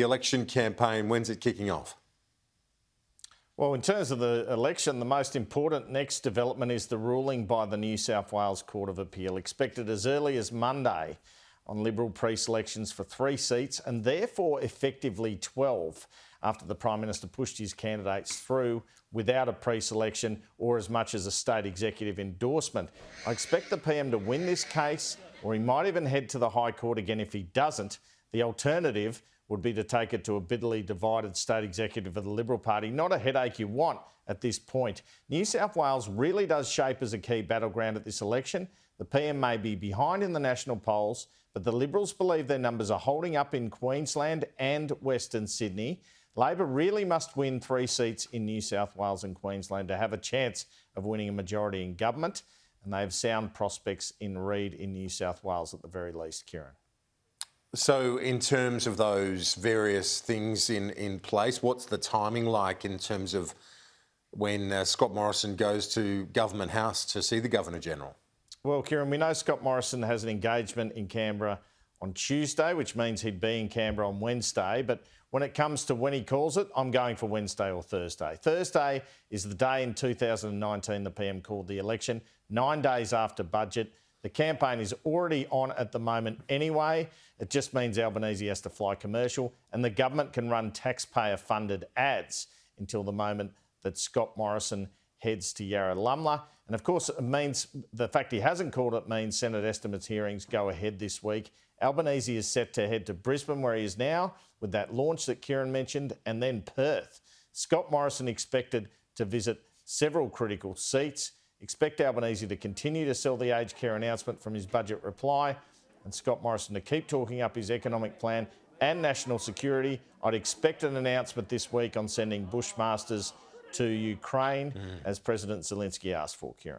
The election campaign, when's it kicking off? Well, in terms of the election, the most important next development is the ruling by the New South Wales Court of Appeal, expected as early as Monday on Liberal pre-selections for 3 seats and therefore effectively 12 after the Prime Minister pushed his candidates through without a pre-selection or as much as a state executive endorsement. I expect the PM to win this case, or he might even head to the High Court again if he doesn't. The alternative would be to take it to a bitterly divided state executive of the Liberal Party. Not a headache you want at this point. New South Wales really does shape as a key battleground at this election. The PM may be behind in the national polls, but the Liberals believe their numbers are holding up in Queensland and Western Sydney. Labor really must win 3 seats in New South Wales and Queensland to have a chance of winning a majority in government, and they have sound prospects in Reid in New South Wales at the very least, Kieran. So in terms of those various things in place, what's the timing like in terms of when Scott Morrison goes to Government House to see the Governor-General? Well, Kieran, we know Scott Morrison has an engagement in Canberra on Tuesday, which means he'd be in Canberra on Wednesday. But when it comes to when he calls it, I'm going for Wednesday or Thursday. Thursday is the day in 2019 the PM called the election, 9 days after budget. The campaign is already on at the moment anyway. It just means Albanese has to fly commercial and the government can run taxpayer-funded ads until the moment that Scott Morrison heads to Yarralumla. And of course, it means the fact he hasn't called it means Senate estimates hearings go ahead this week. Albanese is set to head to Brisbane, where he is now, with that launch that Kieran mentioned, and then Perth. Scott Morrison expected to visit several critical seats. Expect Albanese to continue to sell the aged care announcement from his budget reply, and Scott Morrison to keep talking up his economic plan and national security. I'd expect an announcement this week on sending Bushmasters to Ukraine, as President Zelensky asked for, Kieran.